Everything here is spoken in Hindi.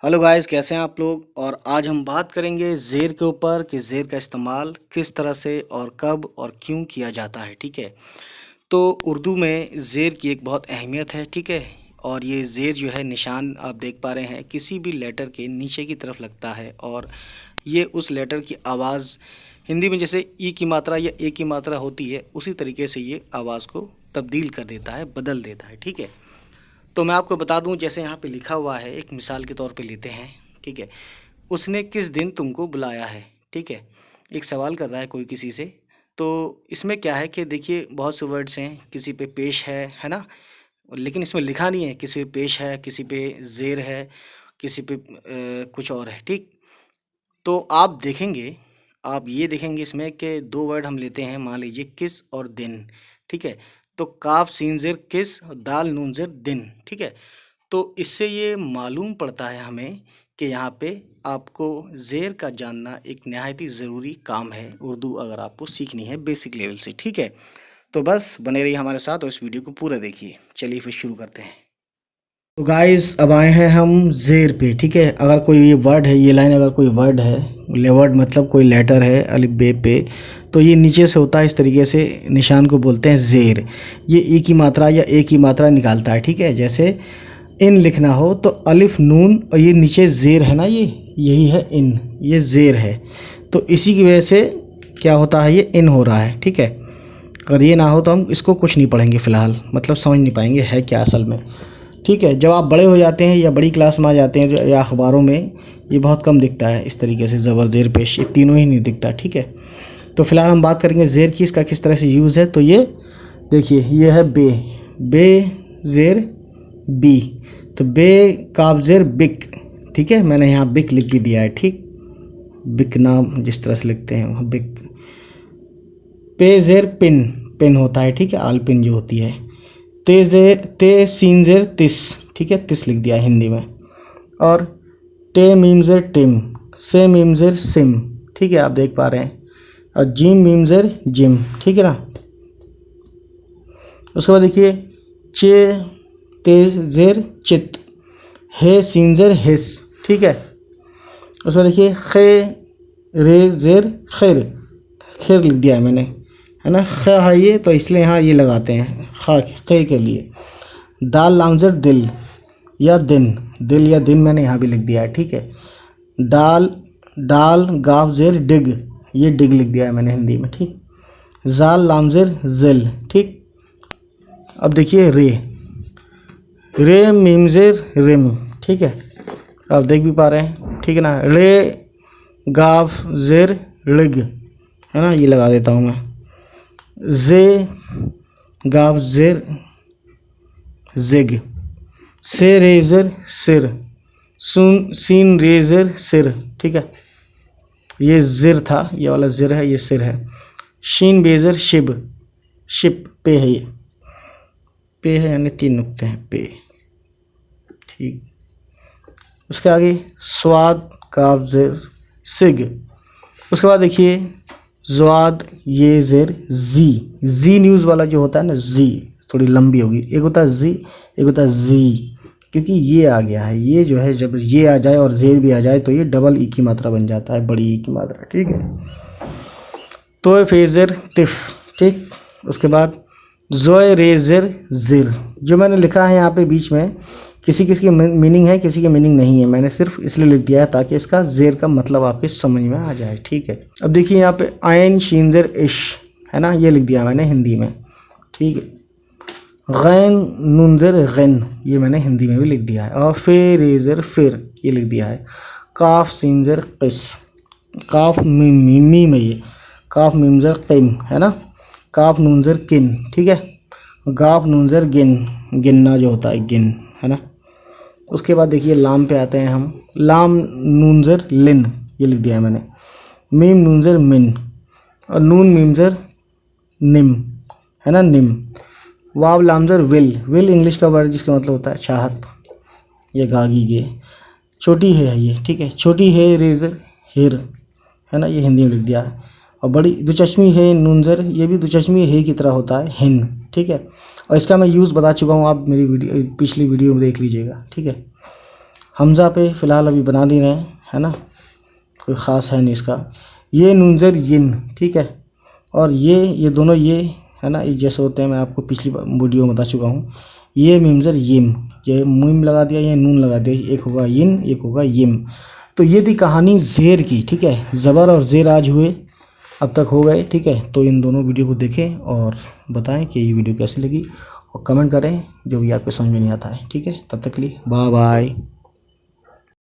हेलो गाइस, कैसे हैं आप लोग। और आज हम बात करेंगे ज़ेर के ऊपर कि ज़ेर का इस्तेमाल किस तरह से और कब और क्यों किया जाता है। ठीक है। तो उर्दू में ज़ेर की एक बहुत अहमियत है। ठीक है। और ये ज़ेर जो है निशान आप देख पा रहे हैं किसी भी लेटर के नीचे की तरफ लगता है और ये उस लेटर की आवाज़ हिंदी में जैसे ई की मात्रा या ए की मात्रा होती है उसी तरीके से ये आवाज़ को तब्दील कर देता है, बदल देता है। ठीक है। तो मैं आपको बता दूं, जैसे यहाँ पे लिखा हुआ है, एक मिसाल के तौर पे लेते हैं। ठीक है। उसने किस दिन तुमको बुलाया है। ठीक है। एक सवाल कर रहा है कोई किसी से। तो इसमें क्या है कि देखिए बहुत से वर्ड्स हैं, किसी पे पेश है ना। लेकिन इसमें लिखा नहीं है, किसी पे पेश है, किसी पे ज़ेर है, किसी पे कुछ और है। ठीक। तो आप देखेंगे, आप ये देखेंगे इसमें कि दो वर्ड हम लेते हैं, मान लीजिए किस और दिन। ठीक है। तो काफ सीन ज़ेर किस और दाल नून ज़ेर दिन। ठीक है। तो इससे ये मालूम पड़ता है हमें कि यहाँ पे आपको ज़ेर का जानना एक नहायत ही ज़रूरी काम है, उर्दू अगर आपको सीखनी है बेसिक लेवल से। ठीक है। तो बस बने रहिए हमारे साथ और इस वीडियो को पूरा देखिए। चलिए फिर शुरू करते हैं। तो गाइस, अब आए हैं हम ज़ेर पे। ठीक है। अगर कोई ये वर्ड है, ये लाइन अगर कोई वर्ड है, वर्ड मतलब कोई लेटर है अलिफ बे पे, तो ये नीचे से होता है इस तरीके से, निशान को बोलते हैं ज़ेर। ये ई की मात्रा या ए की मात्रा निकालता है। ठीक है। जैसे इन लिखना हो तो अलिफ नून और ये नीचे ज़ेर है ना, ये यही है इन, ये ज़ेर है। तो इसी की वजह से क्या होता है, ये इन हो रहा है। ठीक है। अगर ये ना हो तो हम इसको कुछ नहीं पढ़ेंगे फ़िलहाल, मतलब समझ नहीं पाएंगे है क्या असल में। ठीक है। जब आप बड़े हो जाते हैं या बड़ी क्लास में आ जाते हैं या अखबारों में ये बहुत कम दिखता है इस तरीके से, ज़बर ज़ेर पेश, ये तीनों ही नहीं दिखता। ठीक है। तो फिलहाल हम बात करेंगे ज़ेर की, इसका किस तरह से यूज़ है। तो ये देखिए, ये है बे, बे ज़ेर बी, तो बे काफ ज़ेर बिक। ठीक है। मैंने यहाँ बिक लिख भी दिया है। ठीक, बिक नाम जिस तरह से लिखते हैं बिक। पे ज़ेर पिन, पिन होता है। ठीक है। आल पिन जो होती है। ते ज़ेर, ते सीन ज़ेर तिस। ठीक है। तिस लिख दिया हिंदी में। और टे मीम ज़ेर टिम, से मीम ज़ेर सिम। ठीक है। आप देख पा रहे हैं। और जिम मीम ज़ेर जिम। ठीक है ना। उसके बाद देखिए, चे ते ज़ेर चित, हे सीन ज़ेर हिस। ठीक है। उसके बाद देखिए, खे रे ज़ेर खैर, खैर लिख दिया है मैंने, है ना। ख है ये, तो इसलिए यहाँ ये लगाते हैं खा खे के लिए। दाल लाम ज़ेर दिल या दिन, दिल या दिन मैंने यहाँ भी लिख दिया है। ठीक है। दाल डाल गाफ ज़ेर डिग, ये डिग लिख दिया है मैंने हिंदी में। ठीक। जाल लाम ज़ेर जिल। ठीक। अब देखिए रे, रे मीम ज़ेर रिम। ठीक है। आप देख भी पा रहे हैं। ठीक है ना। रे गाफ ज़ेर रिग, है ना, ये लगा देता हूँ मैं। जे गाफ ज़ेर जिग, से रेज़र सिर, सुन सीन रेज़र सिर। ठीक है। ये ज़िर था, ये वाला ज़िर है, ये सिर है। शीन बेज़र शिब, शिप पे है, ये पे है यानी तीन नुक्ते हैं पे। ठीक। उसके आगे स्वाद काफ ज़ेर सिग। उसके बाद देखिए ज़्वाद ये ज़ेर जी, जी न्यूज़ वाला जो होता है ना, जी थोड़ी लंबी होगी, एक होता है जी, एक होता है जी, क्योंकि ये आ गया है, ये जो है जब ये आ जाए और ज़ेर भी आ जाए तो ये डबल ई की मात्रा बन जाता है, बड़ी ई की मात्रा। ठीक है। तो फेज़र तिफ। ठीक। उसके बाद ज़ोए रेज़र ज़िर, जो मैंने लिखा है यहाँ पे बीच में, किसी किसी की मीनिंग है, किसी की मीनिंग नहीं है, मैंने सिर्फ इसलिए लिख दिया है ताकि इसका ज़ेर का मतलब आपके समझ में आ जाए। ठीक है। अब देखिए यहाँ पे आयन शीन ज़ेर इश, है ना, ये लिख दिया मैंने हिंदी में। ठीक है। गैन नून ज़ेर गैन, ये मैंने हिंदी में भी लिख दिया है। और फिर रेज़र फिर, ये लिख दिया है। काफ सीन ज़ेर किस, काफ मीमी में ये, काफ मीम ज़ेर किम, है ना। काफ नून ज़ेर किन। ठीक है। गाफ नून ज़ेर गिन, गिनना जो होता है गिन, है ना। उसके बाद देखिए लाम पे आते हैं हम। लाम नून ज़ेर लिन, ये लिख दिया है मैंने। मीम नून ज़ेर मिन, और नून मीम ज़ेर निम, है ना, निम। वाव लाम ज़ेर विल, विल इंग्लिश का वर्ड जिसका मतलब होता है चाहत, ये गागी गे। छोटी है ये। ठीक है। छोटी है रेज़र हेर, है ना, ये हिंदी में लिख दिया है। और बड़ी दुचश्मी है नून ज़ेर, ये भी दुचश्मी है की तरह होता है, हिन। ठीक है। और इसका मैं यूज़ बता चुका हूँ, आप मेरी वीडियो पिछली वीडियो में देख लीजिएगा। ठीक है। हमज़ा पे फ़िलहाल अभी बना दे रहे हैं, है ना, कोई ख़ास है नहीं इसका। ये नून ज़ेर यिन, ठीक है। और ये दोनों ये है ना, ये जैसे होते हैं, मैं आपको पिछली वीडियो में बता चुका हूँ। ये मीम ज़ेर यिम, ये मीम लगा दिया, ये नून लगा दिया, एक होगा यिन, एक होगा यिम। तो ये थी कहानी ज़ेर की, ठीक है। ज़बर और ज़ेर आज हुए, अब तक हो गए, ठीक है। तो इन दोनों वीडियो को देखें और बताएं कि ये वीडियो कैसी लगी, और कमेंट करें जो भी आपको समझ में नहीं आता है, ठीक है। तब तक के लिए बाय बाय।